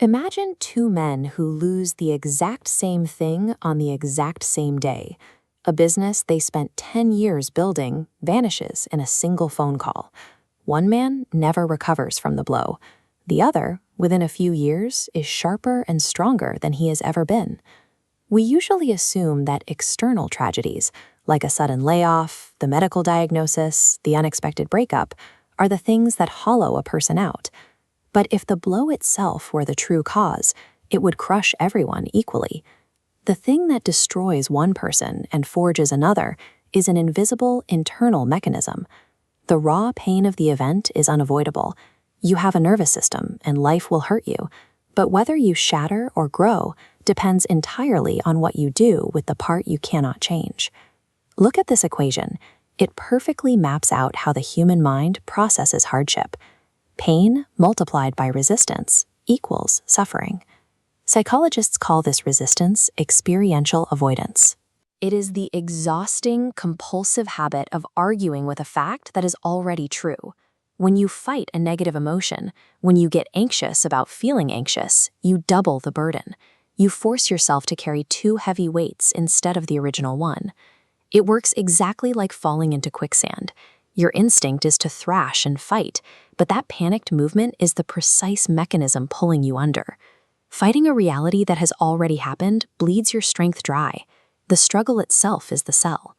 Imagine two men who lose the exact same thing on the exact same day. A business they spent 10 years building vanishes in a single phone call. One man never recovers from the blow. The other, within a few years, is sharper and stronger than he has ever been. We usually assume that external tragedies, like a sudden layoff, the medical diagnosis, the unexpected breakup, are the things that hollow a person out. But if the blow itself were the true cause, it would crush everyone equally. The thing that destroys one person and forges another is an invisible internal mechanism. The raw pain of the event is unavoidable. You have a nervous system and life will hurt you, but whether you shatter or grow depends entirely on what you do with the part you cannot change. Look at this equation. It perfectly maps out how the human mind processes hardship. Pain multiplied by resistance equals suffering. Psychologists call this resistance experiential avoidance. It is the exhausting, compulsive habit of arguing with a fact that is already true. When you fight a negative emotion, when you get anxious about feeling anxious, you double the burden. You force yourself to carry two heavy weights instead of the original one. It works exactly like falling into quicksand. Your instinct is to thrash and fight, but that panicked movement is the precise mechanism pulling you under. Fighting a reality that has already happened bleeds your strength dry. The struggle itself is the sell.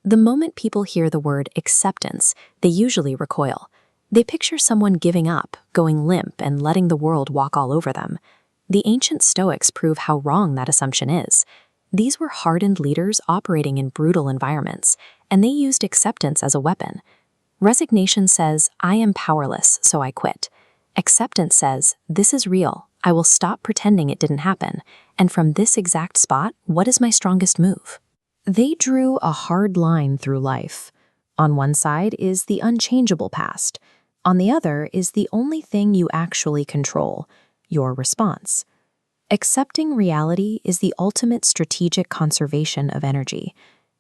The moment people hear the word acceptance, they usually recoil. They picture someone giving up, going limp, and letting the world walk all over them. The ancient Stoics prove how wrong that assumption is. These were hardened leaders operating in brutal environments, and they used acceptance as a weapon. Resignation says, I am powerless, so I quit. Acceptance says, this is real, I will stop pretending it didn't happen, and from this exact spot, what is my strongest move? They drew a hard line through life. On one side is the unchangeable past. On the other is the only thing you actually control, your response. Accepting reality is the ultimate strategic conservation of energy.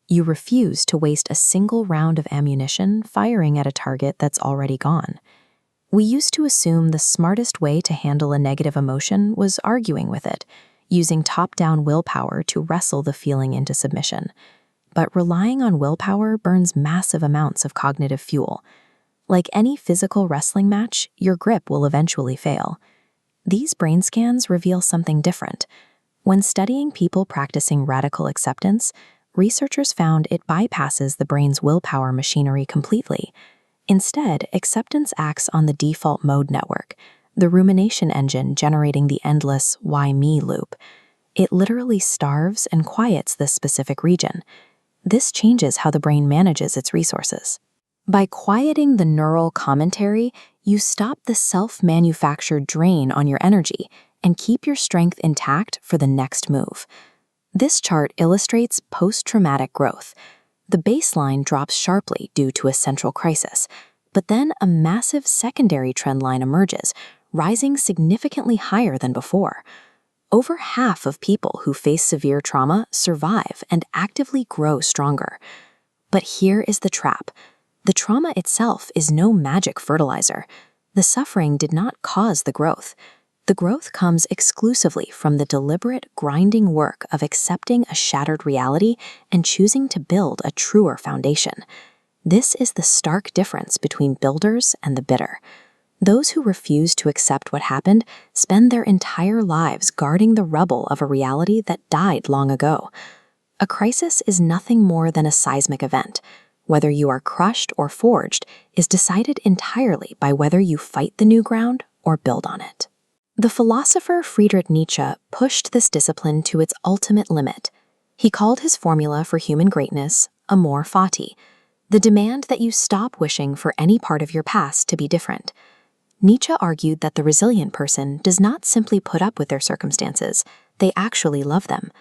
You refuse to waste a single round of ammunition firing at a target that's already gone. We used to assume the smartest way to handle a negative emotion was arguing with it, using top-down willpower to wrestle the feeling into submission. But relying on willpower burns massive amounts of cognitive fuel. Like any physical wrestling match, your grip will eventually fail. These brain scans reveal something different. When studying people practicing radical acceptance, researchers found it bypasses the brain's willpower machinery completely. Instead, acceptance acts on the default mode network, the rumination engine generating the endless why me loop. It literally starves and quiets this specific region. This changes how the brain manages its resources. By quieting the neural commentary, you stop the self-manufactured drain on your energy and keep your strength intact for the next move. This chart illustrates post-traumatic growth. The baseline drops sharply due to a central crisis, but then a massive secondary trend line emerges, rising significantly higher than before. Over half of people who face severe trauma survive and actively grow stronger. But here is the trap. The trauma itself is no magic fertilizer. The suffering did not cause the growth. The growth comes exclusively from the deliberate, grinding work of accepting a shattered reality and choosing to build a truer foundation. This is the stark difference between builders and the bitter. Those who refuse to accept what happened spend their entire lives guarding the rubble of a reality that died long ago. A crisis is nothing more than a seismic event. Whether you are crushed or forged is decided entirely by whether you fight the new ground or build on it. The philosopher Friedrich Nietzsche pushed this discipline to its ultimate limit. He called his formula for human greatness amor fati, the demand that you stop wishing for any part of your past to be different. Nietzsche argued that the resilient person does not simply put up with their circumstances, they actually love them.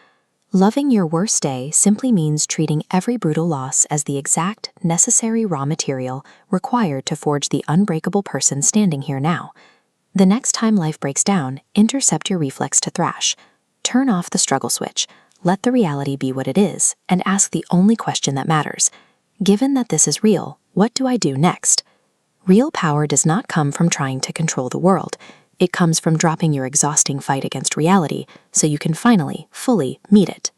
Loving your worst day simply means treating every brutal loss as the exact, necessary raw material required to forge the unbreakable person standing here now. The next time life breaks down, intercept your reflex to thrash. Turn off the struggle switch, let the reality be what it is, and ask the only question that matters. Given that this is real, what do I do next? Real power does not come from trying to control the world. It comes from dropping your exhausting fight against reality so you can finally, fully meet it.